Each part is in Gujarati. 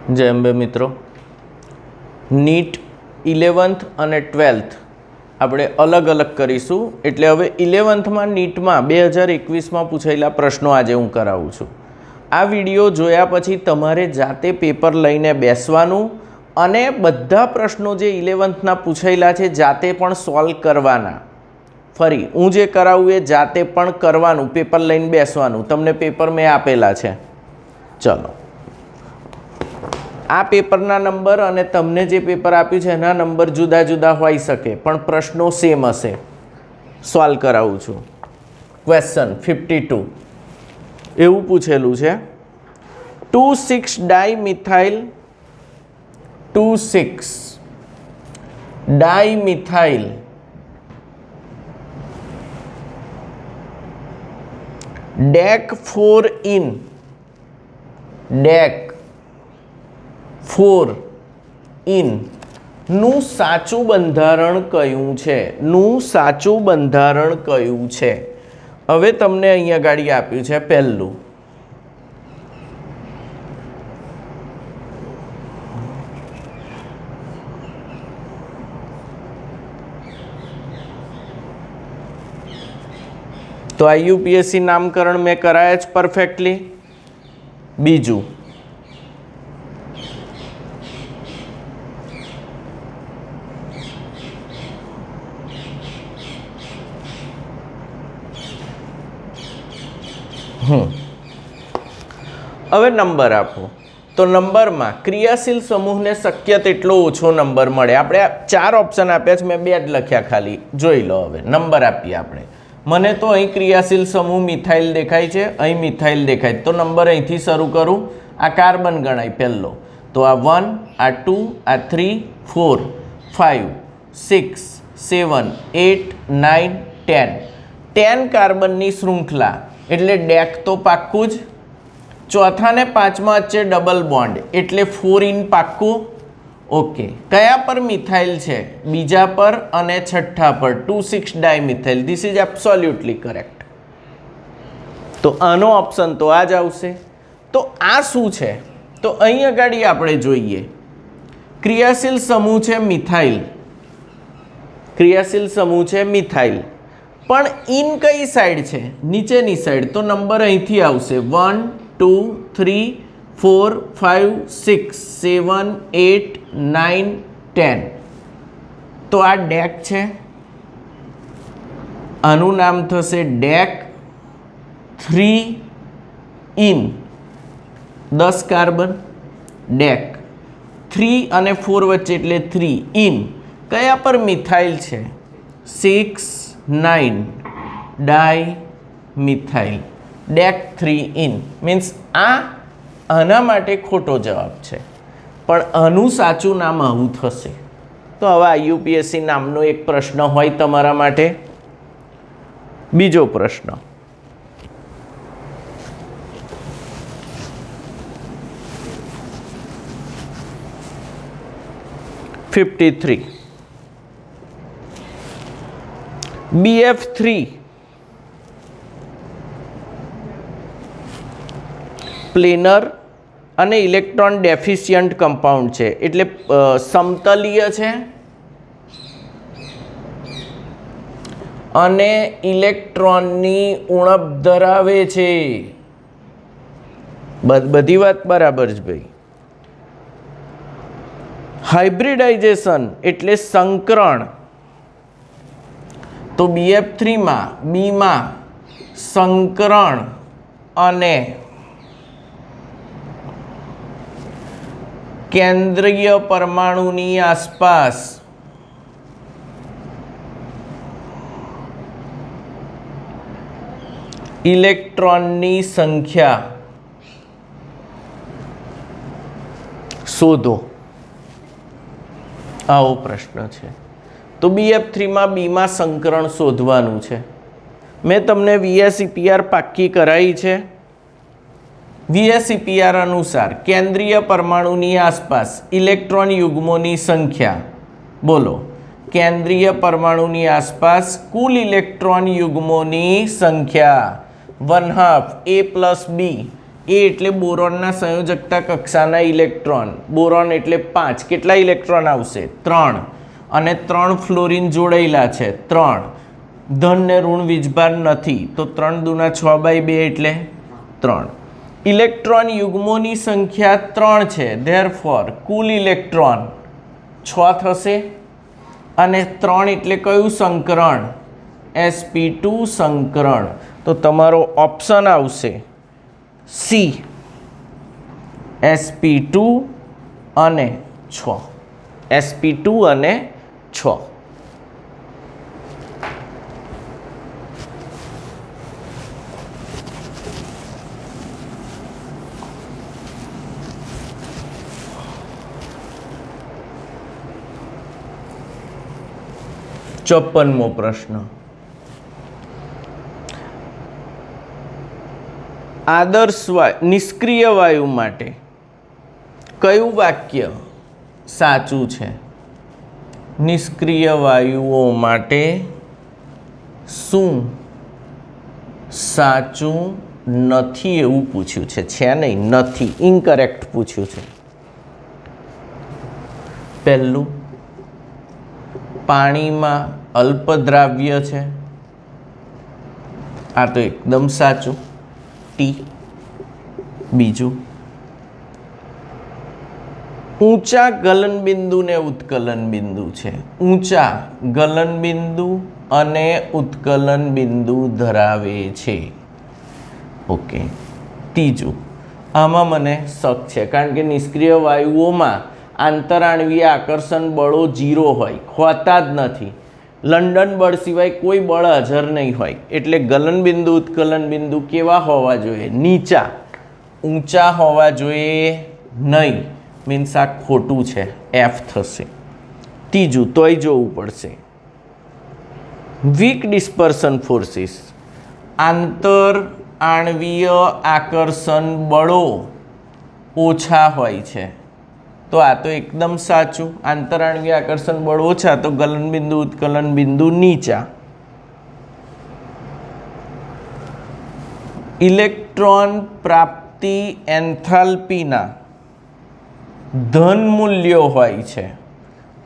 जय अंबे मित्रों, नीट 11th અને 12th આપણે અલગ અલગ કરીશું। એટલે હવે 11thમાં નીટમાં 2021માં પૂછાયેલા પ્રશ્નો આજે હું કરાવું છું। આ વિડીયો જોયા પછી તમારે જાતે પેપર લઈને બેસવાનું અને બધા પ્રશ્નો જે 11thના પૂછાયેલા છે જાતે પણ સોલ્વ કરવાના। ફરી હું જે કરાવું એ જાતે પણ કરવાનું, પેપર લઈને બેસવાનું। તમને પેપર મેં આપેલા છે। ચલો, આ પેપરના નંબર અને તમને જે પેપર આપ્યું છે એના નંબર જુદા જુદા હોઈ શકે, પણ પ્રશ્નો સેમ હશે। સોલ્વ કરાવું છું। ક્વેશ્ચન 52 એવું પૂછેલું છે, 2,6-ડાયમિથાઇલ 2,6-ડાયમિથાઇલ ડેક 4 ઇન નું સાચું બંધારણ કયું છે? નું સાચું બંધારણ કયું છે? હવે તમને અહીંયા ગાડી આપ્યું છે પહેલું, तो IUPAC नामकरण में कराया ज परफेक्टली। बीजू હવે નંબર આપો તો નંબરમાં ક્રિયાશીલ સમૂહને શક્ય તેટલો ઓછો નંબર મળે। આપણે ચાર ઓપ્શન આપ્યા છે, મેં બે જ લખ્યા, ખાલી જોઈ લો। હવે નંબર આપીએ આપણે। મને તો અહીં ક્રિયાશીલ સમૂહ મિથાઇલ દેખાય છે, અહીં મિથાઇલ દેખાય, તો નંબર અહીંથી શરૂ કરું। આ કાર્બન ગણાય પહેલો, તો આ 1, આ 2, આ 3, 4, 5, 6, 7, 8, 9, 10 10 કાર્બનની શૃંખલા એટલે ડેક તો પાક્કું જ। ચોથા ને પાંચમા વચ્ચે ડબલ બોન્ડ એટલે 4 ઇન પાક્કું। ઓકે, કયા પર મિથાઇલ છે? બીજા પર અને છઠ્ઠા પર 2,6-ડાયમિથાઇલ। This is absolutely correct. તો આનો ઓપ્શન તો આ જ આવશે। તો આ શું છે? તો અહીં આગળ આપણે જોઈએ, ક્રિયાશીલ સમૂહ છે મિથાઇલ, ક્રિયાશીલ સમૂહ છે મિથાઇલ, પણ ઇન કઈ સાઈડ છે? નીચેની સાઈડ। તો નંબર અહીંથી આવશે 1, 2, 3, 4, 5, 6, 7, 8, 9, 10। તો આ ડેક છે, આનું નામ થશે ડેક 3 ઇન 10 કાર્બન, ડેક 3 અને 4 વચ્ચે એટલે 3 ઇન કયા પર મિથાઇલ છે? 6,9-ડાયમિથાઇલ ડેક 3 ઇન મીન્સ આના માટે ખોટો જવાબ છે, પણ આનું સાચું નામ આવું થશે। તો હવે IUPAC નામનો એક પ્રશ્ન હોય તમારા માટે। બીજો પ્રશ્ન, BF3 પ્લેનર અને ઇલેક્ટ્રોન ડેફિશિયન્ટ કમ્પાઉન્ડ છે, એટલે સમતલીય છે અને ઇલેક્ટ્રોનની ઉણપ ધરાવે છે। બધી વાત બરાબર જ ભાઈ। હાઇબ્રિડાઇઝેશન એટલે સંકરણ, તો BF3માં બીમાં સંકરણ અને કેન્દ્રીય પરમાણુની આસપાસ ઇલેક્ટ્રોનની સંખ્યા શોધો, આવો પ્રશ્ન છે। તો BF3માં બીમાં સંકરણ શોધવાનું છે। મેં તમને VSEPR પાક્કી કરાવી છે। VSEPR અનુસાર કેન્દ્રીય પરમાણુની આસપાસ ઇલેક્ટ્રોન યુગ્મોની સંખ્યા, બોલો, કેન્દ્રીય પરમાણુની આસપાસ કુલ ઇલેક્ટ્રોન યુગ્મોની સંખ્યા 1/2 A + B એ એટલે બોરોનના સંયોજકતા કક્ષાના ઇલેક્ટ્રોન. બોરોન એટલે 5. કેટલા ઇલેક્ટ્રોન આવશે? 3. અને 3 ફ્લોરિન જોડાયેલા છે. 3. ધન ને ઋણ વીજભાર નથી, તો 3 દુના 6/2 એટલે 3. ઇલેક્ટ્રોન યુગ્મોની સંખ્યા 3 છે. ધેરફોર કુલ ઇલેક્ટ્રોન 6 થશે. અને 3 એટલે કયું સંકરણ? sp2 સંકરણ. તો તમારો ઓપ્શન આવશે સી, sp2 અને 6. sp2 અને 6. ચોપનમો પ્રશ્ન. આદર્શ નિષ્ક્રિય વાયુ માટે કયું વાક્ય સાચું છે? નિષ્ક્રિય વાયુઓ માટે શું સાચું નથી એવું પૂછ્યું છે. નહીં, નથી, ઇનકરેક્ટ પૂછ્યું છે. પહેલું, પાણીમાં અલ્પદ્રાવ્ય છે. આ તો એકદમ સાચું, ટી. બીજું, ઊંચા ગલનબિંદુ ને ઉત્કલન બિંદુ છે. ઊંચા ગલનબિંદુ અને ઉત્કલન બિંદુ ધરાવે છે. ઓકે. ત્રીજું, આમાં મને શક છે, કારણ કે નિષ્ક્રિય વાયુઓમાં આંતરાણવીય આકર્ષણ બળો 0 હોય, હોતા જ નથી. લંડન બળ સિવાય કોઈ બળ હાજર નહીં હોય. એટલે ગલનબિંદુ ઉત્કલન બિંદુ કેવા હોવા જોઈએ? નીચા. ઊંચા હોવા જોઈએ નહીં. મીન્સ આ ખોટું છે, એફ થશે. ત્રીજું, તોય જોવું પડશે. વીક ડિસ્પર્સન ફોર્સિસ, આંતર આણવીય આકર્ષણ બળો ઓછા હોય છે. તો આ તો એકદમ સાચું. આંતરાણવીય આકર્ષણ બળ ઓછા, તો ગલનબિંદુ ઉત્કલન બિંદુ નીચા. ઇલેક્ટ્રોન પ્રાપ્તિ એન્થાલ્પીના ધન મૂલ્યો હોય છે.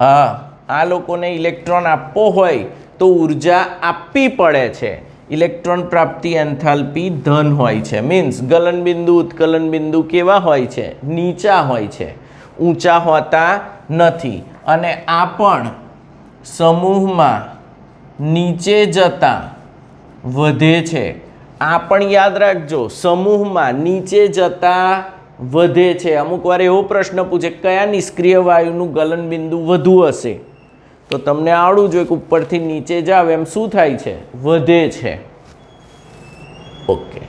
હા, આ લોકોને ઇલેક્ટ્રોન આપવો હોય તો ઉર્જા આપવી પડે છે. ઇલેક્ટ્રોન પ્રાપ્તિ એન્થાલ્પી ધન હોય છે. મીન્સ ગલનબિંદુ ઉત્કલન બિંદુ કેવા હોય છે? નીચા હોય છે, ઊંચા હોતા નથી. અને આ પણ સમૂહમાં નીચે જતા વધે છે. આ પણ યાદ રાખજો, સમૂહમાં નીચે જતા વધે છે. અમુક વાર એવો પ્રશ્ન પૂછે કયા નિષ્ક્રિય વાયુનું ગલનબિંદુ વધુ હશે, તો તમને આવડવું જોઈએ કે ઉપરથી નીચે જાવ એમ શું થાય છે? વધે છે. ઓકે.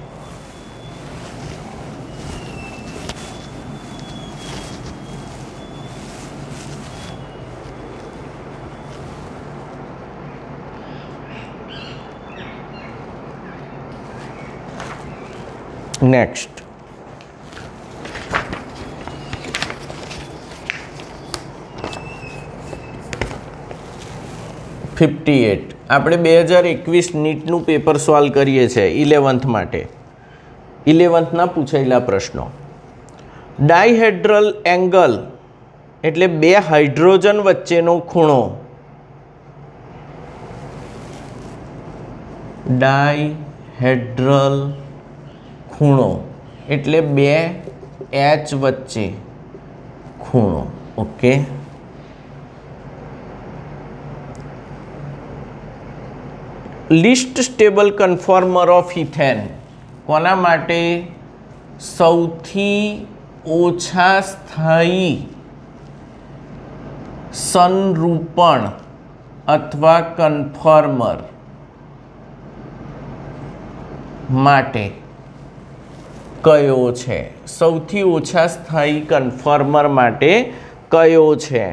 નેક્સ્ટ, આપણે 2021 નીટનું પેપર સોલ્વ કરીએ છીએ 11th માટે. 11thના પૂછાયેલા પ્રશ્નો. ડાયહેડ્રલ એંગલ એટલે બે હાઇડ્રોજન વચ્ચેનો ખૂણો. ડાયહેડ્રલ ખૂણો એટલે બે H વચ્ચે ખૂણો. Okay. Least stable conformer of ethane કોના માટે? સૌથી ઓછા સ્થાયી સંરૂપણ અથવા કન્ફોર્મર માટે કયો છે? સૌથી ઓછા સ્થાયી કન્ફોર્મર માટે કયો છે?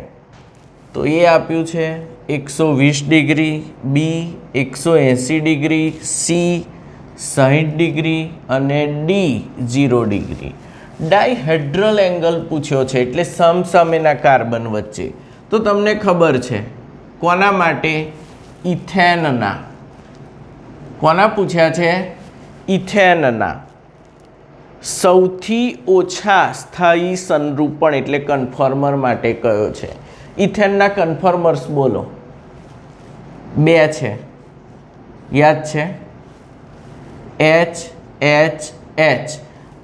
તો એ આપ્યું છે 120 ડિગ્રી, બી 180 ડિગ્રી, સી 60 ડિગ્રી અને ડી 0 ડિગ્રી. ડાયહેડ્રલ એંગલ પૂછ્યો છે એટલે સમસામેના કાર્બન વચ્ચે. તો તમને ખબર છે કોના માટે? ઇથેનના. કોના પૂછ્યા છે? ઇથેનના. સૌથી ઓછા સ્થાયી સંરૂપણ એટલે કન્ફર્મર માટે કયો છે? ઇથેનના કન્ફર્મર્સ બોલો. 2 છે, યાદ છે? H.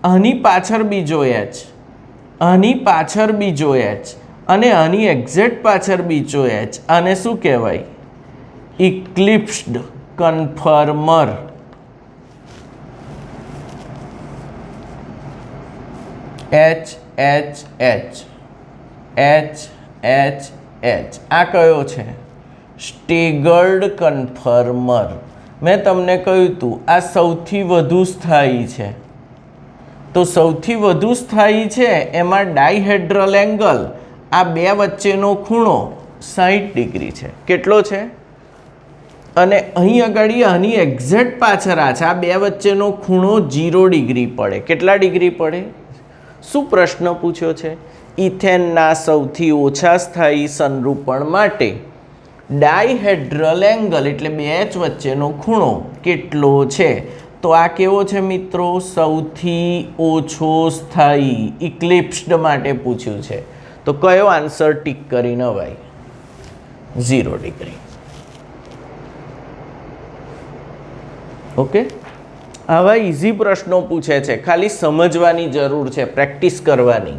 આની પાછળ બીજો H, આની પાછળ બીજો H અને આની એક્ઝેક્ટ પાછળ બીજો H. આને શું કહેવાય? ઇક્લિપ્સ્ડ કન્ફર્મર. H. આ કયો છે? સ્ટેગર્ડ કન્ફર્મર. મેં તમને કહ્યું હતું આ સૌથી વધુ સ્થાયી છે. તો સૌથી વધુ સ્થાયી છે એમાં ડાયહેડ્રલ એંગલ, આ બે વચ્ચેનો ખૂણો 60 ડિગ્રી છે. કેટલો છે? અને અહીં આગળ આની એક્ઝેક્ટ પાછળ આ છે, આ બે વચ્ચેનો ખૂણો 0 ડિગ્રી પડે. કેટલા ડિગ્રી પડે? શું પ્રશ્ન પૂછ્યો છે? ઇથેનના સૌથી ઓછા સ્થાયી સંરૂપણ માટે ડાયહેડ્રલ એંગલ એટલે બે H વચ્ચેનો ખૂણો કેટલો છે? તો આ કેવો છે મિત્રો? સૌથી ઓછો સ્થાયી ઇક્લિપ્સ્ડ માટે પૂછ્યું છે. તો કયો આન્સર ટીક કરી નવાય? 0 ડિગ્રી. ઓકે, આવા ઇઝી પ્રશ્નો પૂછે છે, ખાલી સમજવાની જરૂર છે, પ્રેક્ટિસ કરવાની.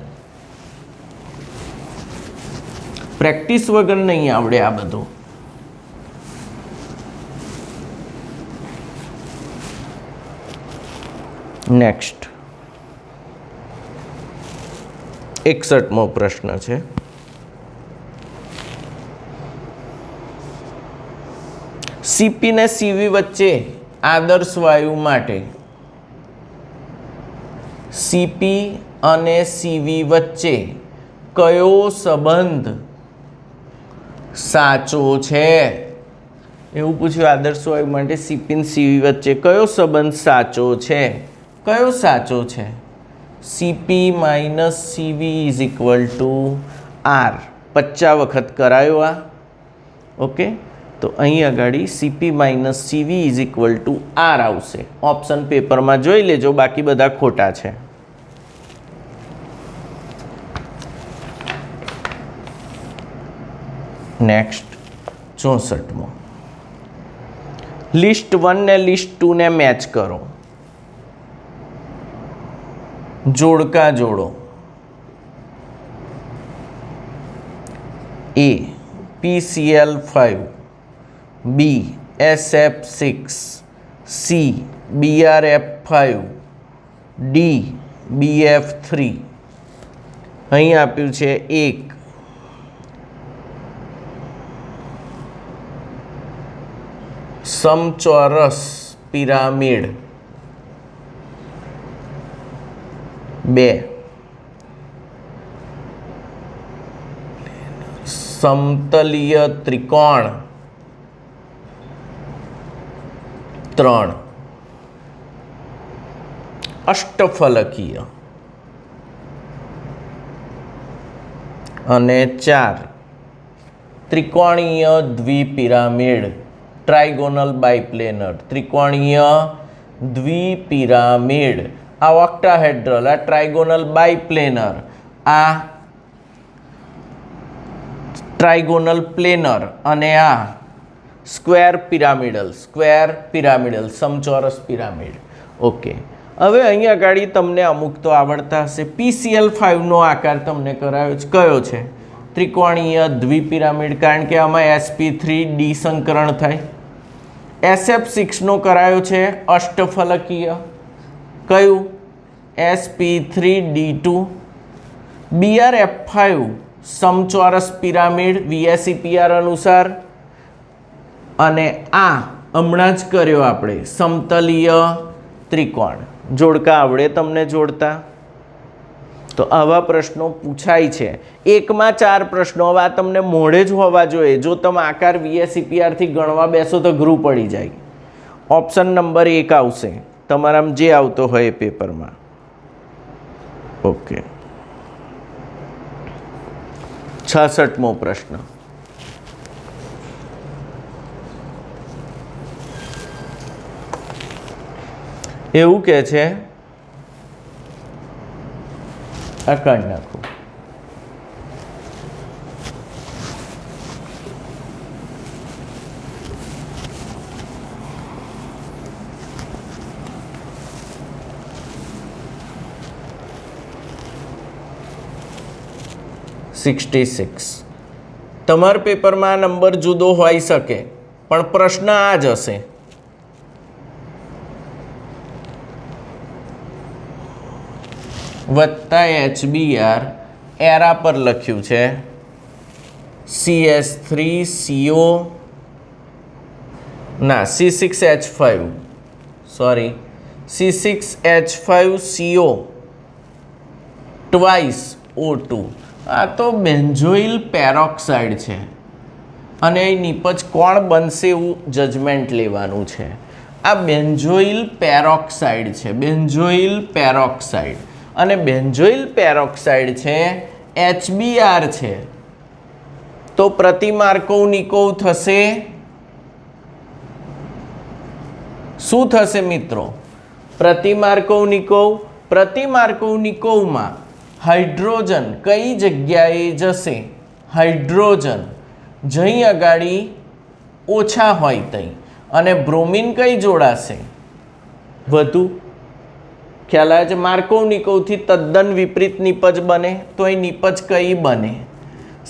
પ્રેક્ટિસ વગર નહીં આવડે આ બધું. નેક્સ્ટ 61મો પ્રશ્ન છે. સીપી ને સીવી વચ્ચે આદર્શ વાયુ માટે સીપી અને સીવી વચ્ચે કયો સંબંધ સાચો છે? એવું પૂછ્યું. આદર્શ વાયુ માટે સીપી અને સીવી વચ્ચે કયો સંબંધ સાચો છે? કયો સાચો છે? CP minus CV is equal to R. 50 વખત કરાયો આ. ઓકે, તો અહીં આગળ CP minus CV is equal to R આવશે. ઓપ્શન પેપરમાં જોઈ લેજો, બાકી બધા ખોટા છે. નેક્સ્ટ 64મો. લિસ્ટ 1 ને લિસ્ટ 2 ને મેચ કરો. જોડકા જોડો. A PCl5, B SF6, C BRF5, D BF3. અહીં આપ્યું છે 1 સમચોરસ પિરામિડ, 2 સમતલીય ત્રિકોણ, 3 અષ્ટફલકીય અને 4 ત્રિકોણીય દ્વિપિરામિડ. ટ્રાઇગોનલ બાયપ્લેનર, ત્રિકોણીય દ્વિપિરામિડ. આ ઓક્ટાહેડ્રલ, આ ટ્રાઇગોનલ બાયપ્લેનર, આ ટ્રાઇગોનલ પ્લેનર અને આ સ્ક્વેર પિરામિડલ, સમચોરસ પિરામિડ. ઓકે, હવે અહીંયા આગળ તમને અમુક તો આવડતા હશે. PCl5નો આકાર તમને કરાયો છે, કયો છે? ત્રિકોણીય દ્વિપિરામિડ, કારણ કે આમાં sp3d સંકરણ થાય. SF6નો કરાયો છે અષ્ટફલકીય, કયું? sp3d2. BRF5 સમચોરસ પિરામિડ VSEPR અનુસાર, અને આ હમણાં જ કર્યો આપણે સમતલીય ત્રિકોણ. જોડકા આવડે તમને જોડતા? તો આવા પ્રશ્નો પૂછાય છે. 1માં 4 પ્રશ્નો. હવે આ તમને મોઢે જ હોવા જોઈએ. જો તમે આકાર VSEPR થી ગણવા બેસો તો ઘરું પડી જાય. ઓપ્શન નંબર 1 આવશે તમારામાં જે આવતો હોય એ પેપરમાં. ઓકે, 66મો પ્રશ્ન. એવું કહે છે આ કાઢી નાખો. $66. તમારા પેપરમાં આ નંબર જુદો હોઈ શકે, પણ પ્રશ્ન આ જ હશે. વત્તા HBr એરા પર લખ્યું છે CS3CO ના C6H5 sorry C6H5CO twice O2. આ તો બેન્ઝોઇલ પેરોક્સાઇડ છે અને એ નિપજ કોણ બનશે એવું જજમેન્ટ લેવાનું છે. આ બેન્ઝોઇલ પેરોક્સાઇડ છે, બેન્ઝોઇલ પેરોક્સાઇડ, અને બેન્ઝોઇલ પેરોક્સાઇડ છે HBr છે. તો પ્રતિમાર્કવ નિકોવ થશે. શું થશે મિત્રો? પ્રતિમાર્કવ નિકોવ. પ્રતિમાર્કવ નિકોવમાં હાઇડ્રોજન કઈ જગ્યાએ જશે? હાઇડ્રોજન જઈ અગાડી ઓછા હોય તઈ, અને બ્રોમિન કઈ જોડાશે? વધુ. ખ્યાલ આવે છે? માર્કોવ નિકોવથી તદ્દન વિપરીત નિપજ બને, તો એ નિપજ કઈ બને?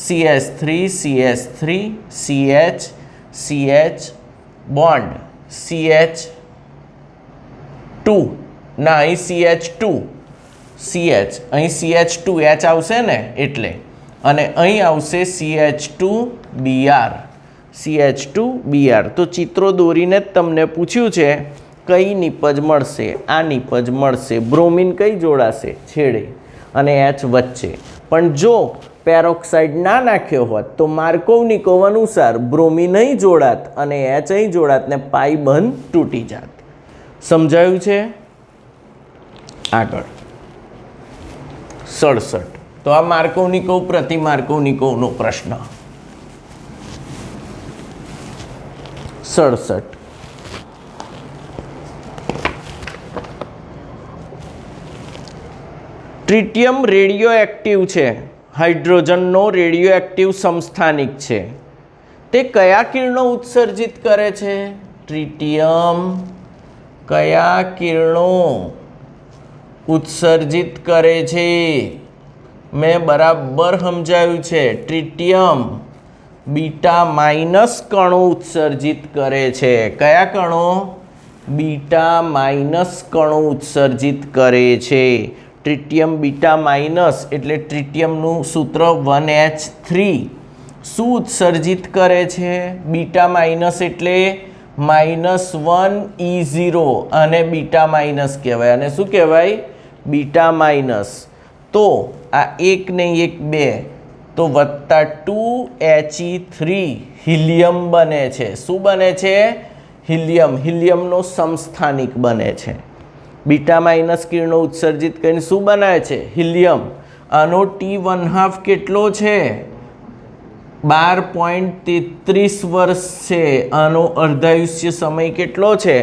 CH3 CH3 CH CH bond CH2 ના, અહીં CH2 CH, અહીં CH2H આવશે ને એટલે, અને અહીં આવશે CH2Br CH2Br. તો ચિત્રો દોરીને જ તમને પૂછ્યું છે કઈ નિપજ મળશે? આ નિપજ મળશે. બ્રોમિન કઈ જોડાશે? છેડે, અને H વચ્ચે. પણ જો પેરોક્સાઇડ ના નાખ્યો હોત તો માર્કોવ નિકોવ અનુસાર બ્રોમિન અહીં જોડાત અને H અહીં જોડાત ને પાઈ બંધ તૂટી જાત. સમજાયું છે? આગળ 67. તો આ માર્કોવ નિકોવ પ્રતિ માર્કોવ નિકોવનો પ્રશ્ન. 67. ટ્રિટિયમ રેડિયો એક્ટિવ છે. હાઇડ્રોજનનો રેડિયો એક્ટિવ સમસ્થાનિક છે. તે કયા કિરણો ઉત્સર્જિત કરે છે? ટ્રિટિયમ કયા કિરણો ઉત્સર્જિત કરે છે? મેં બરાબર સમજાવ્યું છે. ટ્રિટિયમ બીટા માઇનસ કણો ઉત્સર્જિત કરે છે. કયા કણો? બીટા માઇનસ કણો ઉત્સર્જિત કરે છે. ટ્રિટિયમ બીટા માઇનસ એટલે ટ્રિટિયમનું સૂત્ર 1H3. શું ઉત્સર્જિત કરે છે? બીટા માઇનસ એટલે -1E0, અને બીટા માઇનસ કહેવાય. અને શું કહેવાય? Beta minus. તો આ 1 ને 1 2, તો વત્તા 2He3 હિલિયમ બને છે. શું બને છે? હિલિયમ. હિલિયમનો સમસ્થાનિક બને છે. બીટા માઇનસ કિરણો ઉત્સર્જિત કરીને શું બનાવે છે? હિલિયમ. આનો T½ કેટલો છે? 12.33 વર્ષ છે. આનો અર્ધાયુષ્ય સમય કેટલો છે?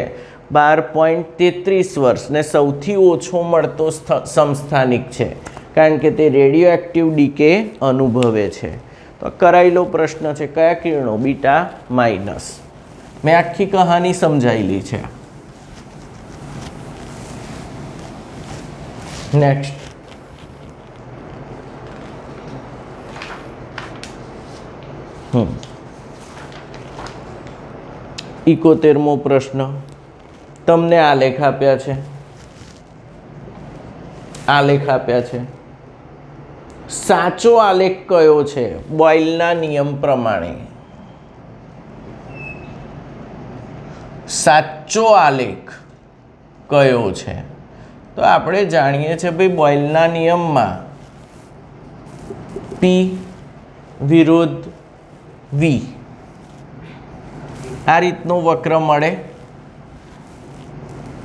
12.33 વર્ષ. ને સૌથી ઓછો મળતો સમસ્થાનિક છે, કારણ કે તે રેડિયો એક્ટિવ ડીકે અનુભવે છે. તો કરાયેલો પ્રશ્ન છે કયા કિરણો? Beta minus. મેં આખી કહાની સમજાયેલી છે. નેક્સ્ટ. ઇકોતેરમો પ્રશ્ન. તમને આલેખ આપ્યા છે. આલેખ આપ્યા છે. સાચો આલેખ કયો છે બોયલના નિયમ પ્રમાણે? સાચો આલેખ કયો છે? તો આપણે જાણીએ છીએ ભાઈ, બોયલના નિયમમાં P વિરુદ્ધ V આ રીતનો વક્ર મળે.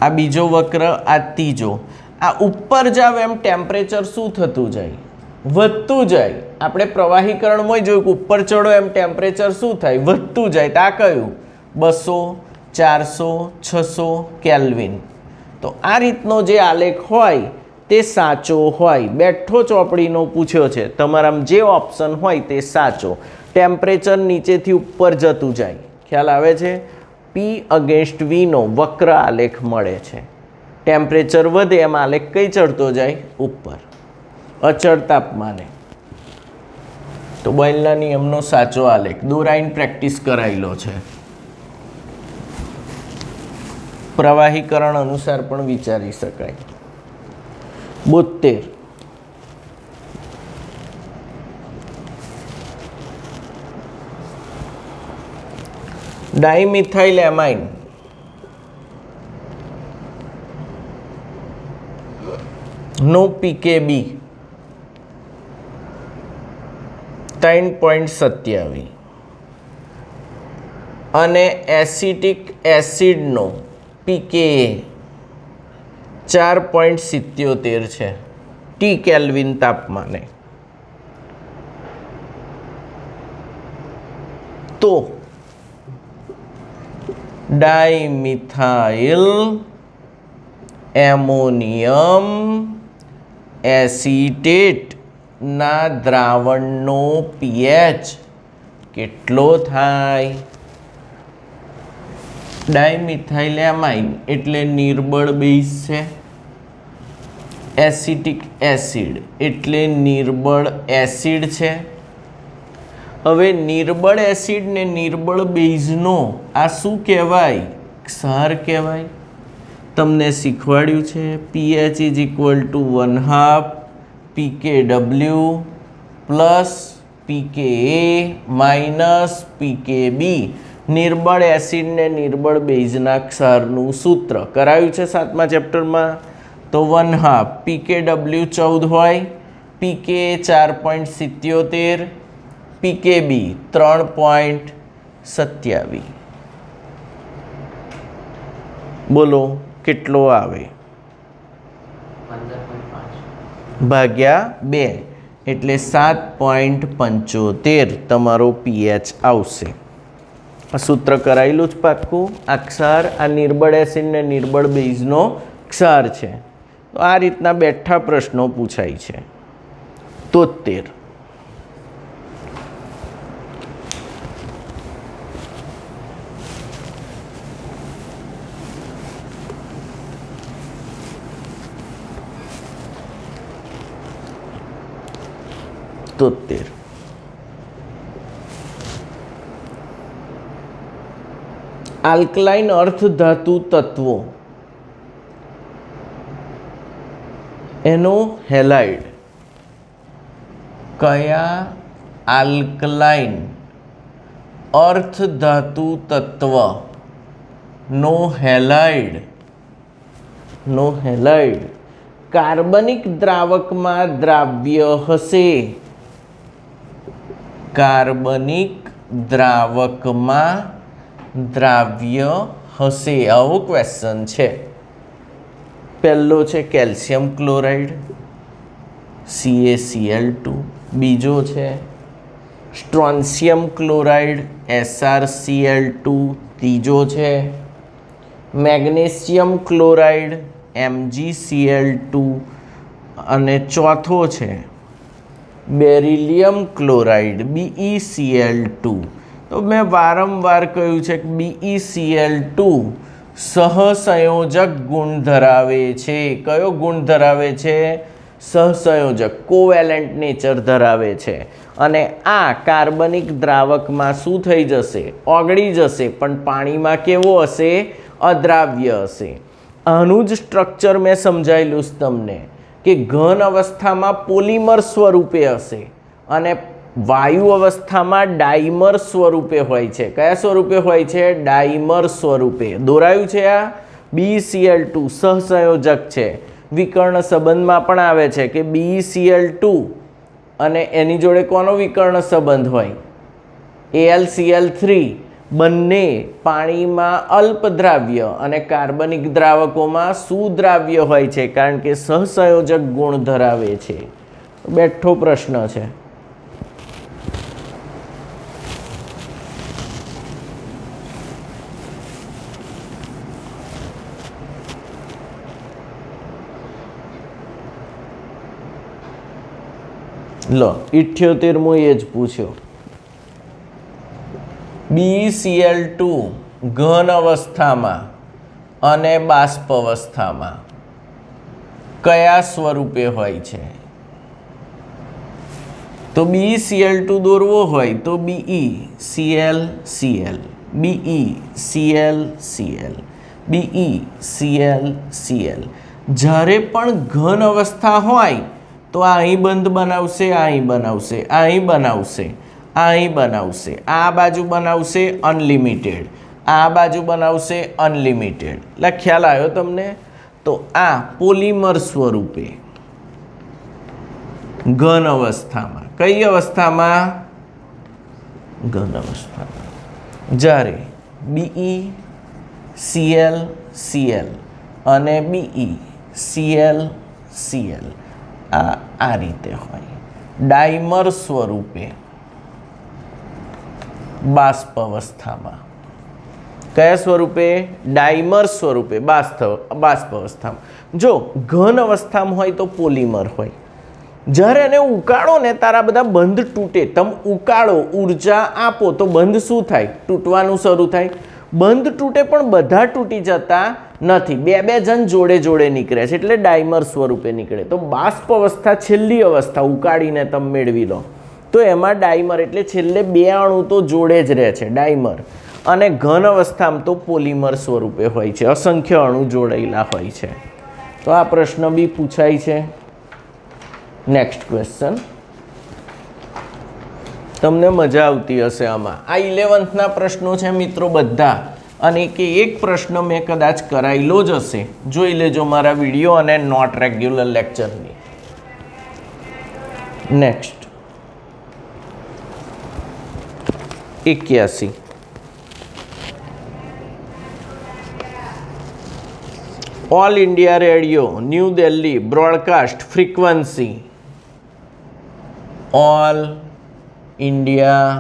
આ બીજો વક્ર, આ ત્રીજો. આ ઉપર જાવ એમ ટેમ્પરેચર શું થતું જાય? વધતું જાય. આપણે પ્રવાહીકરણમાં જોયું કે ઉપર ચડો એમ ટેમ્પરેચર શું થાય? વધતું જાય. તો આ કયું? 200, 400, 600 કેલ્વિન. તો આ રીતનો જે આલેખ હોય તે સાચો હોય. બેઠો ચોપડીનો પૂછ્યો છે, તમારામાં જે ઓપ્શન હોય તે સાચો. ટેમ્પરેચર નીચેથી ઉપર જતું જાય, ખ્યાલ આવે છે. P અગેન્સ્ટ Vનો વક્ર આલેખ મળે છે. ટેમ્પરેચર વધે એમ આલેખ કઈ ચડતો જાય? ઉપર. અચળ તાપમાને તો બોયલના નિયમનો સાચો આલેખ દોરાઈને પ્રેક્ટિસ કરાયેલો છે. પ્રવાહીકરણ અનુસાર પણ વિચારી શકાય. 72 ડાઇમિથાઇલ એમાઇન નો pKb 3.27 અને એસિટિક એસિડનો pKa 4.77 છે ટી કેલ્વિન તાપમાને. તો ડાઇમિથાઇલ એમોનિયમ એસિટેટ ના દ્રાવણનો pH કેટલો થાય? ડાઇમિથાઇલ એમાઇન એટલે નિર્બળ બેઝ છે. એસિટિક એસિડ એટલે નિર્બળ એસિડ છે. હવે નિર્બળ એસિડ ને નિર્બળ બેઝનો આ શું કહેવાય? ક્ષાર કહેવાય. તમને શીખવાડ્યું છે pH is equal to 1/2 pKw plus pKa minus pKb. નિર્બળ એસિડ ને નિર્બળ બેઝના ક્ષારનું સૂત્ર કરાયું છે 7મા ચેપ્ટરમાં. તો 1/2 pKw 14 હોય, pKa 4.77, pKb 3.27. બોલો કેટલો આવે? 15.5 ભાગ્યા 2 એટલે 7.75 તમારો pH આવશે. આ સૂત્ર કરાયેલું જ પાક્કું. આ ક્ષાર આ નિર્બળ એસિડ ને નિર્બળ બેઝનો ક્ષાર છે. તો આ રીતના બેઠા પ્રશ્નો પૂછાય છે. 73 આલ્કલાઇન અર્ધધાતુ તત્વો એનો હેલાઇડ. કયા આલ્કલાઇન અર્ધધાતુ તત્વ નો હેલાઇડ કાર્બનિક દ્રાવકમાં દ્રાવ્ય હશે? કાર્બનિક દ્રાવકમાં દ્રાવ્ય હશે. આવો ક્વેશ્ચન છે. પહેલો છે કેલ્શિયમ ક્લોરાઇડ CaCl2. બીજો છે સ્ટ્રોન્શિયમ ક્લોરાઇડ SrCl2. ત્રીજો છે મેગ્નેશિયમ ક્લોરાઇડ MgCl2 અને ચોથો છે બેરિલિયમ ક્લોરાઇડ BeCl2. તો મેં વારંવાર કહ્યું છે કે BeCl2 સહસંયોજક ગુણ ધરાવે છે. કયો ગુણ ધરાવે છે? સહસંયોજક, કોવેલેન્ટ નેચર ધરાવે છે. અને આ કાર્બનિક દ્રાવકમાં શું થઈ જશે? ઓગળી જશે. પણ પાણીમાં કેવો હશે? અદ્રાવ્ય હશે. આનું જ સ્ટ્રક્ચર મેં સમજાયેલું છે તમને કે ઘન અવસ્થામાં પોલિમર સ્વરૂપે હશે અને વાયુ અવસ્થામાં ડાઈમર સ્વરૂપે હોય છે. કયા સ્વરૂપે હોય છે? ડાઈમર સ્વરૂપે. દોરાયું છે આ. BeCl2 સહસંયોજક છે. વિકર્ણ સંબંધમાં પણ આવે છે કે BeCl2 અને એની જોડે કોનો વિકર્ણ સંબંધ હોય? AlCl3. બંને પાણીમાં અલ્પદ્રાવ્ય અને કાર્બનિક દ્રાવકોમાં સુદ્રાવ્ય હોય છે કારણ કે સહસંયોજક ગુણ ધરાવે છે. બેઠો પ્રશ્ન છે. લો 78મો એ જ પૂછ્યો. BeCl2 ઘન અવસ્થામાં અને બાષ્પ અવસ્થામાં કયા સ્વરૂપે હોય છે? તો BeCl2 દોરવો હોય તો BeClCl, BeClCl, BeClCl. જ્યારે પણ ઘન અવસ્થા હોય તો આ અહીં બંધ બનાવશે, આ અહીં બનાવશે, આ અહીં બનાવશે, આ અહીં બનાવશે, આ બાજુ બનાવશે અનલિમિટેડ, આ બાજુ બનાવશે અનલિમિટેડ. એટલે ખ્યાલ આવ્યો તમને? તો આ પોલિમર સ્વરૂપે ઘન અવસ્થામાં, કઈ અવસ્થામાં? ઘન અવસ્થામાં. જ્યારે BeClCl અને BeClCl આ રીતે હોય, ડાયમર સ્વરૂપે બાષ્પ અવસ્થામાં. કયા સ્વરૂપે? ડાયમર સ્વરૂપે બાષ્પ અવસ્થામાં. જો ઘન અવસ્થામાં હોય તો પોલિમર હોય. જ્યારે એને ઉકાળો ને તારા બધા બંધ તૂટે. તમે ઉકાળો, ઉર્જા આપો તો બંધ શું થાય? તૂટવાનું શરૂ થાય. બંધ તૂટે પણ બધા તૂટી જતા નથી, બે જણ જોડે જોડે નીકળે છે એટલે ડાયમર સ્વરૂપે નીકળે. તો બાષ્પ અવસ્થા છેલ્લી અવસ્થા ઉકાળીને તમે મેળવી લો તો એમાં ડાયમર એટલે છેલ્લે બે અણુ તો જોડે જ રહે છે, ડાયમર. અને ઘન અવસ્થામાં તો પોલિમર સ્વરૂપે હોય છે, અસંખ્ય અણુ જોડાયેલા હોય છે. તો આ પ્રશ્ન બી પૂછાય છે. Next question. તમને મજા આવતી હશે આમાં. આ 11thના પ્રશ્નો છે મિત્રો બધા, અને એક પ્રશ્ન મેં કદાચ કરાયેલો જ હશે. જોઈ લેજો મારા વિડીયો અને નોટ રેગ્યુલર લેક્ચરની. Next 81. All India Radio New Delhi broadcast frequency. All India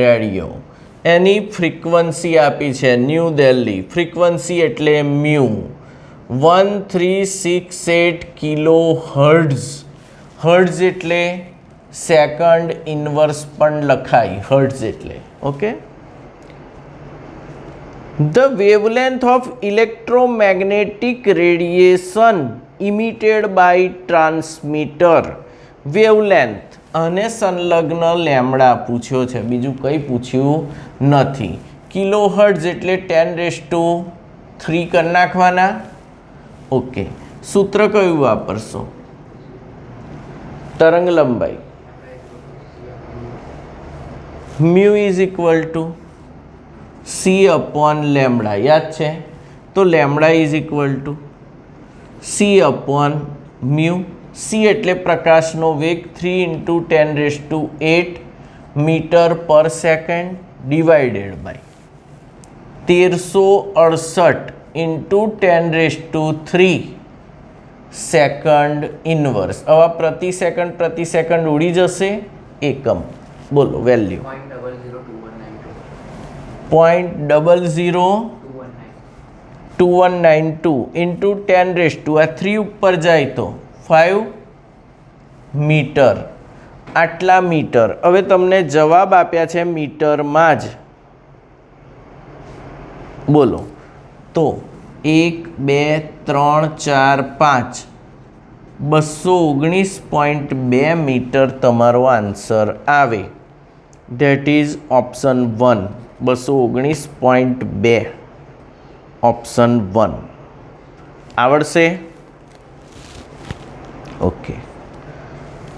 Radio એની ફ્રીક્વન્સી આપી છે ન્યૂ દિલ્હી. ફ્રીક્વન્સી એટલે મ્યુ 1368 કિલો હર્ટ્ઝ. હર્ટ્ઝ એટલે સેકન્ડ ઇન્વર્સ પણ લખાય, હર્ટ્ઝ એટલે. Okay. The wavelength of electromagnetic radiation emitted by transmitter. Wavelength અને સંલગ્ન લેમ્ડા પૂછ્યો છે, બીજું કંઈ પૂછ્યું નથી. કિલો હર્ટ્ઝ એટલે 10⁻³ કરી નાખવાના. ઓકે. સૂત્ર કયું વાપરશો? તરંગ લંબાઈ mu is equal two C/λ. યાદ છે? તો lambda is equal two C/μ. C એટલે પ્રકાશનો વેગ 3 × 10⁸ મીટર પર second divided by 1368 × 10⁻³ second inverse. હવે પ્રતિ સેકન્ડ ઉડી જશે એકમ. બોલો વેલ્યુ. 0.002192 ઇન્ટુ 10⁻, આ 3 ઉપર જાય તો 5 મીટર. આટલા મીટર. હવે તમને જવાબ આપ્યા છે મીટરમાં જ. બોલો. તો 1 2 3 4 5 219.2 મીટર તમારો આન્સર આવે. That is option 1. 219.2. ઓપ્શન 1 આવડશે. ઓકે.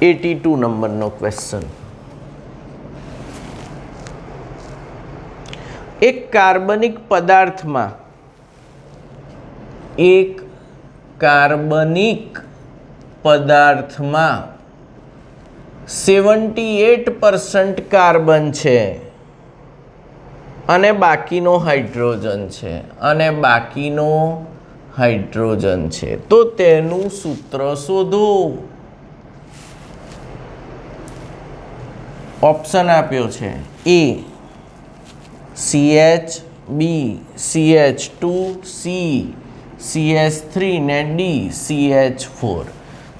82 નંબરનો ક્વેશ્ચન. એક કાર્બનિક પદાર્થમાં 78% કાર્બન છે અને બાકીનો હાઇડ્રોજન છે. તો તેનું સૂત્ર શોધો. ઓપ્શન આપ્યો છે A CH, B CH2, C CH3 ને D CH4.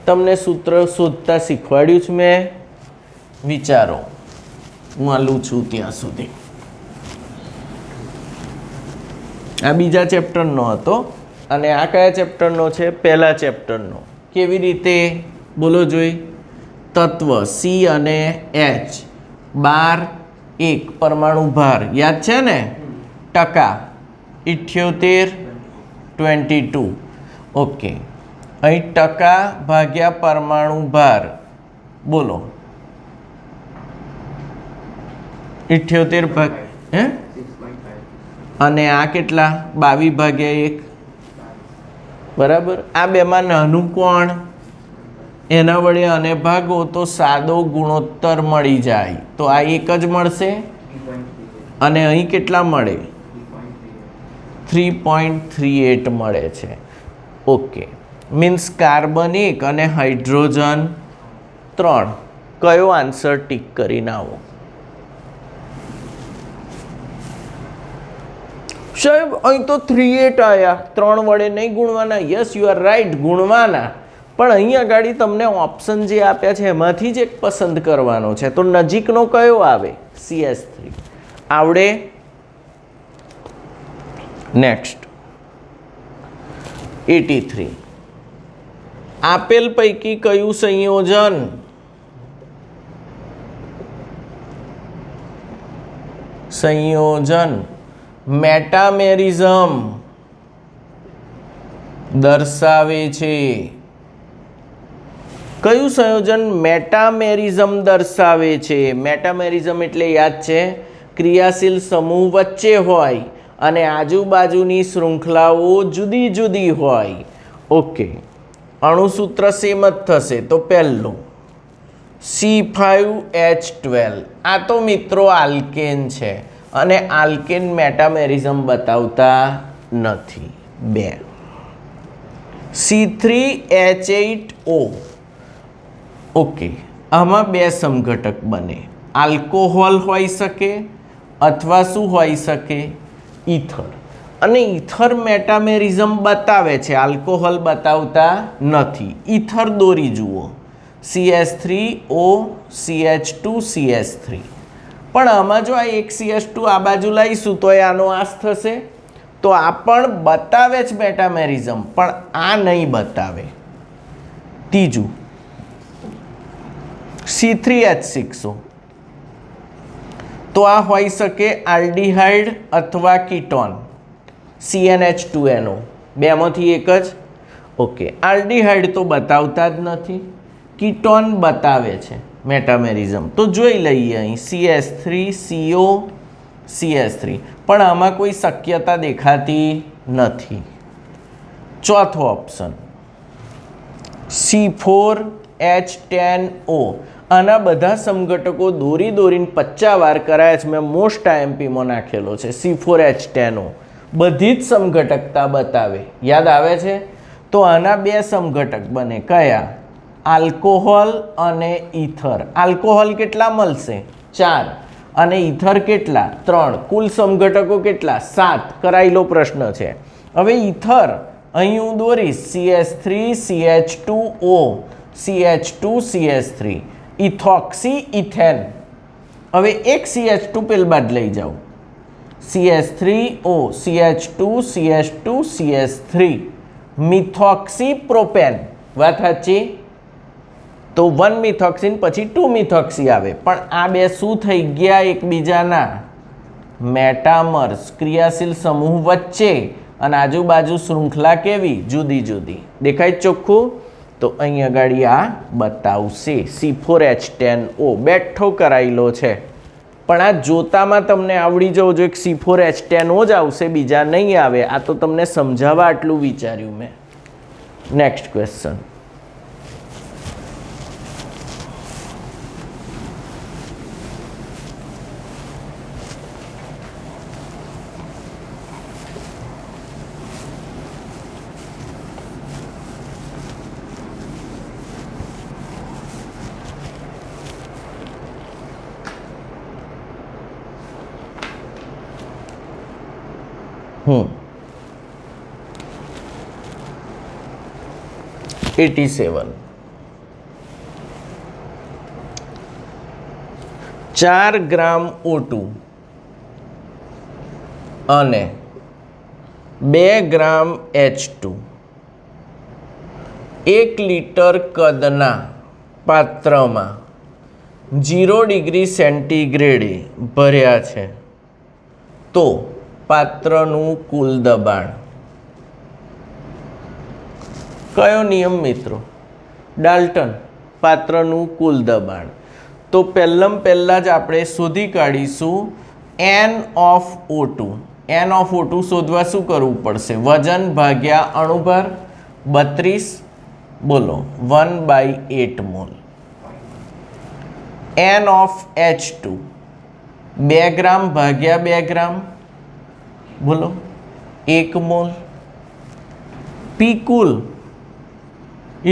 તમને સૂત્ર શોધતા શીખવાડ્યું છે મેં. વિચારો, હું આલું છું ત્યાં સુધી. આ બીજા ચેપ્ટરનો હતો અને આ કયા ચેપ્ટરનો છે? પહેલા ચેપ્ટરનો. કેવી રીતે બોલો જોઈ? તત્વ સી અને એચ, 12 1 પરમાણુ ભાર યાદ છે ને? ટકા 78 22. ઓકે, અહીં ટકા ભાગ્યા પરમાણુ ભાર બોલો. 78 ભાગ હે અને આ કેટલા? 22 ભાગ્યા 1. બરાબર. આ બેમાં નાનું કોણ? એના વડે અને ભાગો તો સાદો ગુણોત્તર મળી જાય. તો આ એક જ મળશે અને અહીં કેટલા મળે? 3.38 મળે છે. ઓકે, મીન્સ કાર્બન 1 અને હાઇડ્રોજન 3. કયો આન્સર ટીક કરીને આવો? સાહેબ અહીં તો 38 આવ્યા, 3 વડે નહીં ગુણવાના. યસ, યુ આર રાઈટ, ગુણવાના. પણ અહીં આગળ તમને ઓપ્શન જે આપ્યા છે એમાંથી જ એક પસંદ કરવાનો છે. તો નજીકનો કયો આવે? CS3 આવડે. નેક્સ્ટ 83. આપેલ પૈકી કયું સંયોજન મેટામેરિઝમ દર્શાવે છે? કયું સંયોજન મેટામેરિઝમ દર્શાવે છે? મેટામેરિઝમ એટલે યાદ છે, ક્રિયાશીલ સમૂહ વચ્ચે હોય અને આજુબાજુની શૃંખલાઓ જુદી જુદી હોય. ઓકે, અણુસૂત્ર સેમ જ થશે. તો પહેલું C5H12. આ તો મિત્રો આલ્કેન છે અને આલ્કેન મેટામેરિઝમ બતાવતા નથી. 2 C3H8O. ઓકે, આમાં 2 સમઘટક બને. આલ્કોહોલ હોઈ શકે અથવા શું હોઈ શકે? ઈથર. અને ઈથર મેટામેરિઝમ બતાવે છે, આલ્કોહોલ બતાવતા નથી. ઈથર દોરી જુઓ, CH3O CH2 CH3. પણ આમાં જો આ એક CH2 આ બાજુ લાવીશું તો આનો આસ થશે. તો આ પણ બતાવે જ મેટામેરિઝમ, પણ આ નહીં બતાવે. ત્રીજું C3H6O. તો આ હોઈ શકે આલ્ડીહાઇડ અથવા કીટોન, CnH2NO. બેમાંથી એક જ. ઓકે, આલ્ડીહાઇડ તો બતાવતા જ નથી, કીટોન બતાવે છે મેટામેરિઝમ. તો જોઈ લઈએ અહીં CH3CO CH3, પણ આમાં કોઈ શક્યતા દેખાતી નથી. ચોથો ઓપ્શન C4H10O. આના બધા સમઘટકો દોરીને 50 વાર કરાયા છે. મેં મોસ્ટ IMPમાં નાખેલો છે. C4H10O બધી જ સમઘટકતા બતાવે. યાદ આવે છે? તો આના 2 સમઘટક બને. કયા? આલ્કોહોલ અને ઈથર. આલ્કોહોલ કેટલા મળશે? 4 અને ઈથર કેટલા? 3. કુલ સમઘટકો કેટલા? 7. કરાયેલો પ્રશ્ન છે. હવે ઈથર અહીં હું દોરીશ CH3 CH2O CH2 CH3, ethoxy ethane. હવે એક CH2 પેલ બાદ લઈ જાઓ, CH3O CH2 CH2 CH3, methoxy propane. વાત સાચી? તો 1 મિથોક્સિન પછી 2 મિથોક્સી આવે. પણ આ 2 શું થઈ ગયા? એકબીજાના મેટામર્સ, ક્રિયાશીલ સમૂહ વચ્ચે, અને આજુબાજુ શૃંખલા કેવી? જુદી જુદી. દેખાય ચોખ્ખું? તો અહીં આગળ આ બતાવશે C4H10O. બેઠો કરાયેલો છે, પણ આ જોતામાં તમને આવડી જવું જોઈએ કે C4H10O જ આવશે, બીજા નહીં આવે. આ તો તમને સમજાવવા આટલું વિચાર્યું મેં. Next question. Hmm. 87. 4 ગ્રામ O2 અને 2 ગ્રામ H2 1 લીટર કદના પાત્રમાં 0 ડિગ્રી સેન્ટીગ્રેડે ભર્યા છે તો પાત્રનું કુલ દબાણ. કયો નિયમ મિત્રો? ડાલ્ટન. પાત્રનું કુલ દબાણ. તો પહેલાં જ આપણે શોધી કાઢીશું N of O2. N of O2 શોધવા શું કરવું પડશે? વજન ભાગ્યા અણુભાર 32, બોલો 1/8 મોલ. N of H2 2 ગ્રામ ભાગ્યા 2 ગ્રામ, બોલો 1 mall. P cool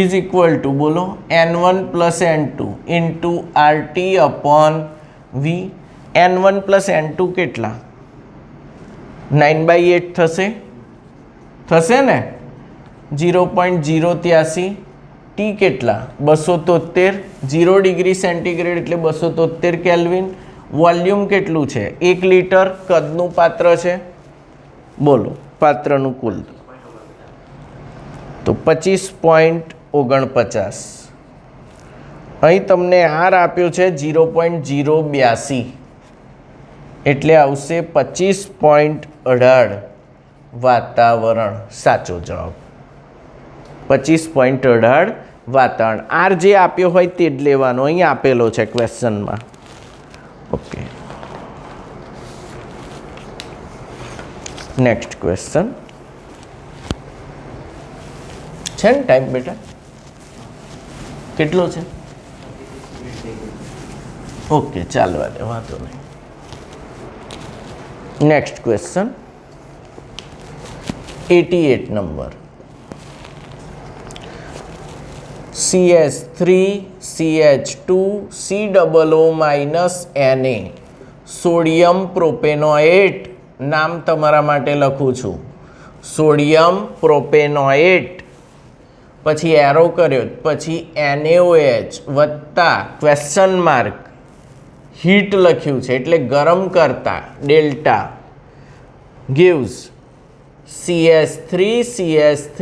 is equal two, બોલો N1 plus N2 into RT upon V. N1 plus N2 કેટલા? 9/8 થશે ને? 0.083. T કેટલા? 273. 0 ડિગ્રી સેન્ટીગ્રેડ એટલે 273 કેલ્વિન. વોલ્યુમ કેટલું છે? 1 લીટર કદનું પાત્ર છે. બોલો પાત્રનું કુલ. તો 25.49. અહીં તમને R આપ્યો છે 0.082 એટલે આવશે 25.18 વાતાવરણ. સાચો જવાબ 25.18 વાતાવરણ. R જે આપ્યો હોય તે જ લેવાનો, અહીં આપેલો છે ક્વેશ્ચનમાં. ઓકે, નેક્સ્ટ ક્વેશ્ચન છે ને? ટાઈમ બેટા કેટલો છે? ઓકે, ચાલવા દે, વાંધો નહીં. Next question 88 number. CH3CH2 COO minus Na sodium propanoate. નામ તમારા માટે લખું છું, સોડિયમ પ્રોપેનોએટ. પછી એરો કર્યો, પછી NaOH વત્તા ક્વેશ્ચન માર્ક હીટ લખ્યું છે એટલે ગરમ કરતા ડેલ્ટા gives CH3CH3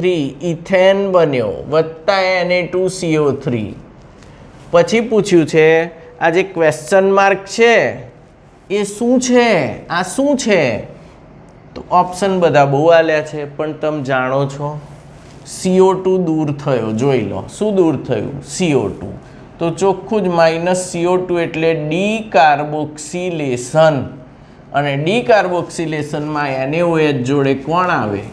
ઇથેન બન્યો વત્તા Na2CO3. પછી પૂછ્યું છે આ જે ક્વેશ્ચન માર્ક છે એ શું છે? આ શું છે? તો ઓપ્શન બધા બહુ આલ્યા છે પણ તમે જાણો છો CO2 દૂર થયો. જોઈ લો શું દૂર થયું? CO2. તો ચોખ્ખું જ -CO2 એટલે ડીકાર્બોક્સિલેશન. અને ડીકાર્બોક્સિલેશનમાં NaOH જોડે કોણ આવે?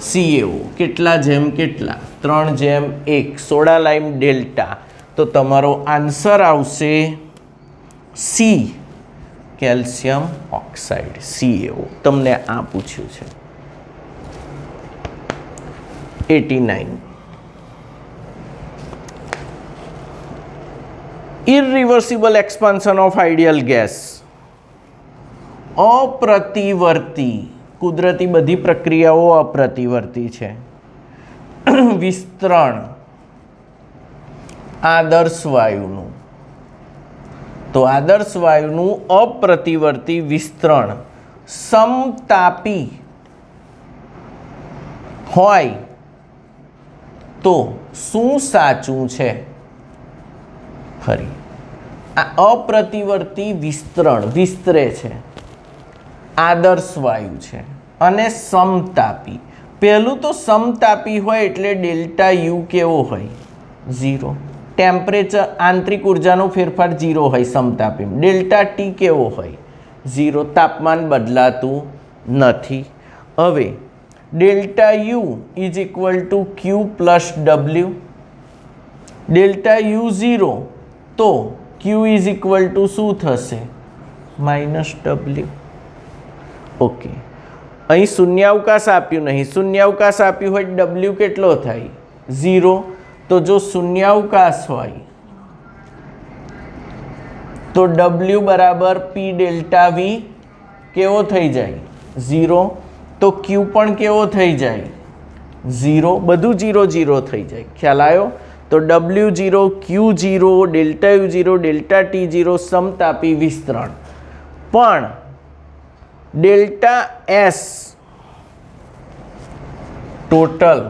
CaO. કેટલા જેમ કેટલા? 3:1. સોડા લાઇમ ડેલ્ટા. તો તમારો આન્સર આવશે C, કેલ્શિયમ ઓક્સાઇડ, CaO. તમને આ પૂછ્યું છે. 89. ઇરરિવર્સિબલ એક્સપાન્શન ઓફ આઇડિયલ ગેસ. અપ્રતિવર્તી. કુદરતી બધી પ્રક્રિયાઓ અપ્રતિવર્તી છે. વિસ્તરણ આદર્શ વાયુનું. તો આદર્શ વાયુનું અપ્રતિવર્તી વિસ્તરણ સમતાપી હોય તો શું સાચું છે? ફરી આ અપ્રતિવર્તી વિસ્તરણ, વિસ્તરે છે, આદર્શ વાયુ છે અને સમતાપી. પહેલું તો સમતાપી હોય એટલે ડેલ્ટા યુ કેવો હોય? 0. ટેમ્પરેચર આંતરિક ઉર્જાનો ફેરફાર 0 હોય સમતાપીમાં. ડેલ્ટા ટી કેવો હોય? 0. તાપમાન બદલાતું નથી. હવે delta you is equal two Q plus W. Delta you 0 તો ક્યુ ઇઝ ઇક્વલ ટુ શું થશે? -W. ઓકે, અહીં શૂન્યાવકાશ આપ્યું નહીં. શૂન્યાવકાશ આપ્યું હોય W કેટલો થાય? 0. તો જો શૂન્યાવકાશ હોય તો W બરાબર P ડેલ્ટા V કેવો થઈ જાય? 0. તો Q પણ કેવો થઈ જાય? 0. બધું 0 0 થઈ જાય. ખ્યાલ આવ્યો? તો W0 Q0 delta U0 delta T0 સમતાપી વિસ્તરણ, પણ delta S total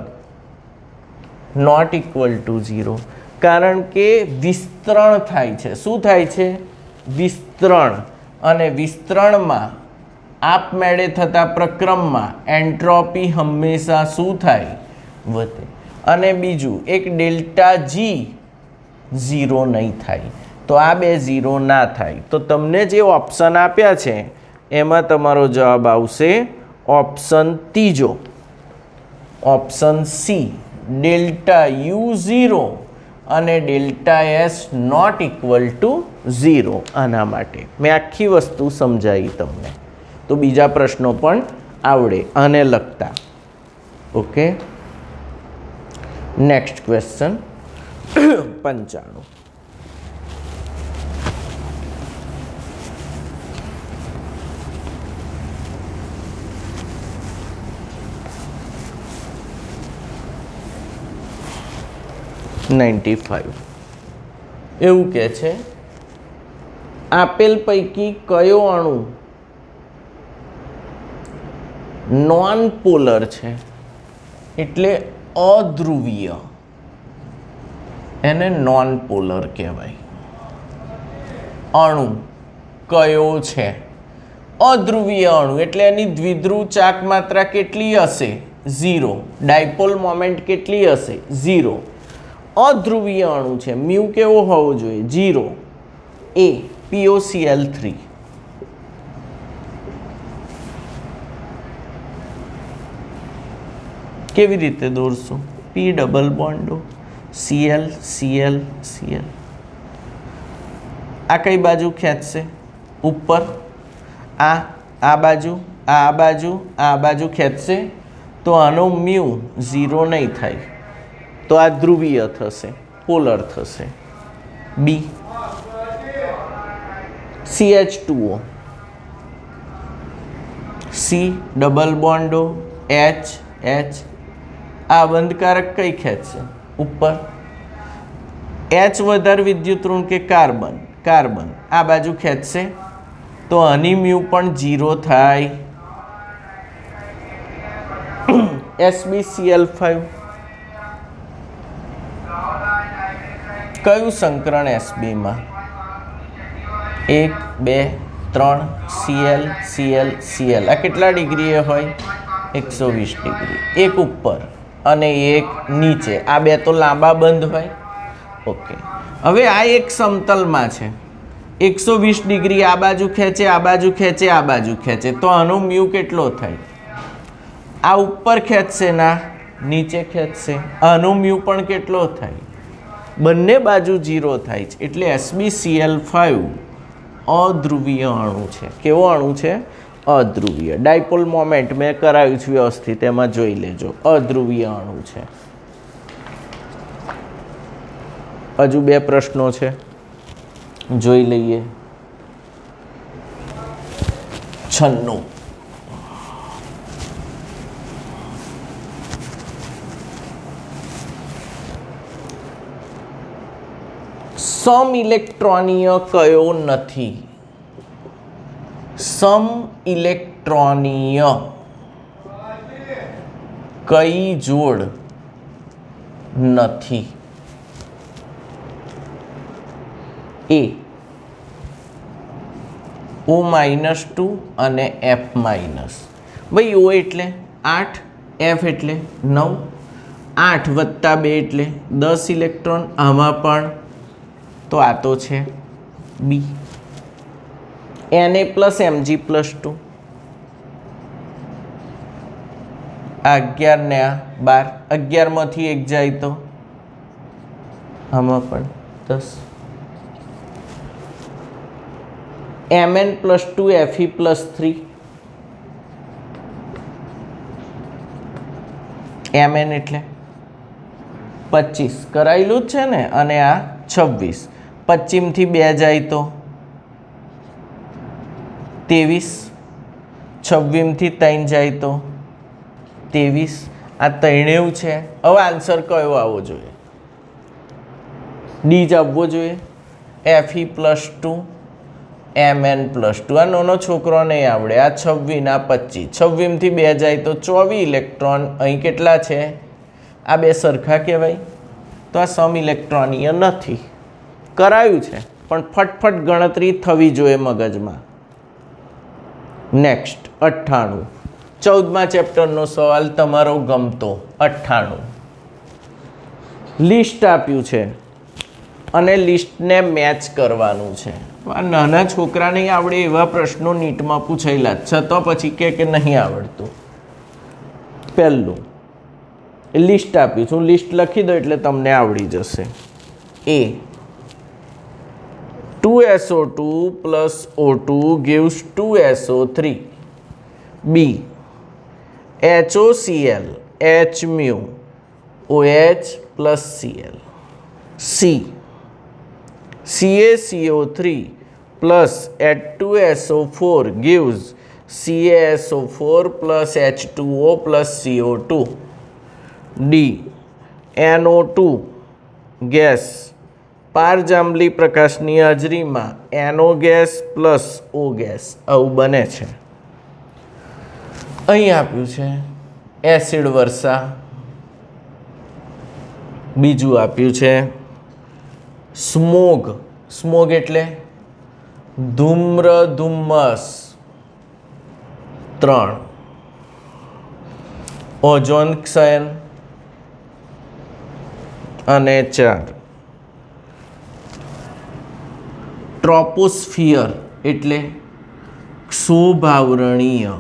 not equal to 0, કારણ કે વિસ્તરણ થાય છે. શું થાય છે? વિસ્તરણ. અને વિસ્તરણમાં આપમેળે થતા પ્રક્રમમાં એન્ટ્રોપી હંમેશા શું થાય? વધે. અને બીજું એક ડેલ્ટા G 0 નહીં થાય. તો આ બે 0 ના થાય. તો તમને જે ઓપ્શન આપ્યા છે એમાં તમારો જવાબ આવશે ઓપ્શન ત્રીજો, ઓપ્શન સી, ડેલ્ટા U0 અને delta S not equal to 0. આના માટે મેં આખી વસ્તુ સમજાવી તમને, તો બીજા પ્રશ્નો પણ આવડે આને લગતા. Okay, next question 95. એવું કહે છે, આપેલ પૈકી કયો અણુ નોન પોલર છે, એટલે અધ્રુવીય, એને નોન પોલર કહેવાય. અણુ કયો છે? અધ્રુવીય અણુ એટલે એની દ્વિધ્રુવ ચાક માત્રા કેટલી હશે? 0. ડાયપોલ મોમેન્ટ કેટલી હશે? 0. અધ્રુવીય અણુ છે, મ્યુ કેવો હોવો જોઈએ? 0. એ POCl3. કેવી રીતે દોરશું? P double bond Cl Cl Cl. આ કઈ બાજુ ખેંચશે? ઉપર. આ બાજુ, આ બાજુ, આ બાજુ ખેંચશે, તો આનો મ્યુ 0 નહીં થાય, તો આ ધ્રુવીય થશે, પોલર થશે. બી CH2O, C ડબલ બોન્ડો H H. આ બંધકારક કઈ ખેંચશે? ઉપર. H વધારે વિદ્યુત ઋણ કે કાર્બન? કાર્બન. આ બાજુ ખેંચશે, તો આની મ્યુ પણ 0 થાય. SbCl5. કયું સંકરણ Sbમાં? 1 2 3 Cl Cl Cl. આ કેટલા ડિગ્રીએ હોય? 120 ડિગ્રી. એક ઉપર અને એક નીચે. આ બે તો લાંબા બંધ હોય. ઓકે, હવે આ એક સમતલમાં છે, 120 ડિગ્રી આ બાજુ ખેંચે, આ બાજુ ખેંચે, આ બાજુ ખેંચે, તો આનો મ્યુ કેટલો થાય? આ ઉપર ખેંચશે ના નીચે ખેંચશે, આનો મ્યુ પણ કેટલો થાય? બંને બાજુ 0 થાય છે. એટલે SbCl5 અધ્રુવીય અણુ છે. કેવો અણુ છે? અધ્રુવીય. ડાયપોલ મોમેન્ટ મેં કરાવ્યું છે વ્યવસ્થિત, એમાં જોઈ લેજો. અધ્રુવીય અણુ છે. હજુ 2 પ્રશ્નો છે, જોઈ લઈએ. 96. સમઇલેક્ટ્રોનીય કયો નથી? સમઇલેક્ટ્રોનીય કઈ જોડ નથી? એ O-2 અને F-. ભાઈ O એટલે 8, F એટલે 9. 8 વત્તા 2 એટલે 10 ઇલેક્ટ્રોન. આમાં પણ તો આ તો છે બી. Na plus Mg plus 2. આ 11 ને આ 12. 11માંથી 1 જાય તો આમાં પણ 10. Mn plus 2 Fe plus 3. Mn એટલે 25 કરાયેલું જ છે ને, અને આ 26. 25માંથી 2 જાય તો 23. 26માંથી 3 જાય તો 23. આ 93 છે. હવે આન્સર કયો આવવો જોઈએ? ડી જ આવવો જોઈએ. FE +2 Mn+2. આ નાનો છોકરો નહીં આવડે. આ 26 ના 25, 26 થી 2 જાય તો 24 ઇલેક્ટ્રોન. અહીં કેટલા છે? આ બે સરખા કહેવાય? તો આ સમ ઇલેક્ટ્રોનીય નથી. કરાયું છે પણ ફટફટ ગણતરી થવી જોઈએ મગજમાં. નેક્સ્ટ 98, 14મા ચેપ્ટરનો સવાલ તમારો ગમતો. 98 લિસ્ટ આપ્યું છે અને લિસ્ટને મેચ કરવાનું છે. આ નાના છોકરા નહીં આવડે એવા પ્રશ્નો નીટમાં પૂછાયેલા છતાં પછી કે નહીં આવડતું. પહેલું લિસ્ટ આપ્યું છું, લિસ્ટ લખી દો એટલે તમને આવડી જશે. A 2SO2 plus O2 gives 2SO3. B HOCl H mu OH plus Cl. C CaCO3 plus H2SO4 gives CaSO4 plus H2O plus CO2. D NO2 gas પારજાંબલી પ્રકાશની હાજરીમાં NO gas plus O gas આવું બને છે. અહીં આપ્યું છે એસિડ વર્ષા. બીજું આપ્યું છે સ્મોગ. સ્મોગ એટલે ધૂમ્ર ધુમ્મસ. 3 ઓઝોન ક્ષયન. અને 4 ટ્રોપોસ્ફિયર એટલે ક્ષોભાવરણીય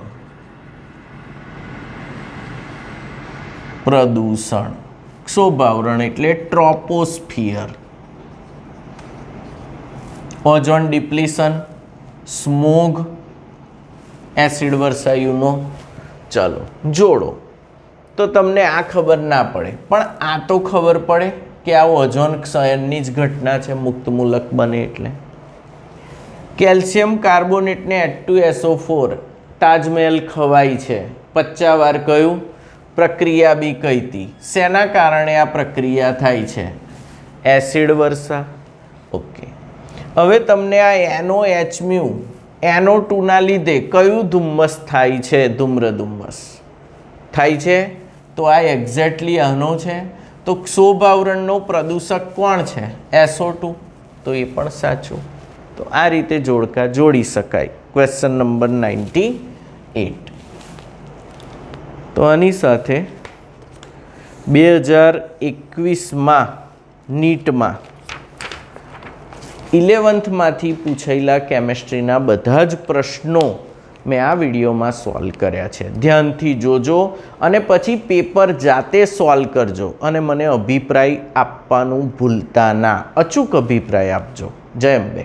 પ્રદૂષણ. ક્ષોભાવરણ એટલે troposphere. Ozone depletion, smog, acid વર્ષાયુનો. ચાલો જોડો તો તમને આ ખબર ના પડે પણ આ તો ખબર પડે કે આ ઓઝોન ક્ષયનની જ ઘટના છે. મુક્ત મૂલક બને એટલે. કેલ્શિયમ કાર્બોનેટને H2SO4 તાજમહેલ ખવાય છે. 50 વાર કહ્યું. પ્રક્રિયા બી કહી હતી. શેના કારણે આ પ્રક્રિયા થાય છે? એસિડ વર્ષા. ઓકે, હવે તમને આ NOH mu NO2 ના લીધે કયું ધુમ્મસ થાય છે? ધૂમ્ર ધુમ્મસ થાય છે. તો આ એક્ઝેક્ટલી આનો છે. તો ક્ષોભાવરણનો પ્રદૂષક કોણ છે? SO2. તો એ પણ સાચું. તો આ રીતે જોડકા જોડી શકાય. Question number 98. તો આની સાથે 2021માં નીટમાં 11thમાંથી પૂછાયેલા કેમેસ્ટ્રીના બધા જ પ્રશ્નો મેં આ વિડીયોમાં સોલ્વ કર્યા છે. ધ્યાનથી જોજો અને પછી પેપર જાતે સોલ્વ કરજો અને મને અભિપ્રાય આપવાનું ભૂલતા ના. અચૂક અભિપ્રાય આપજો. જય અંબે.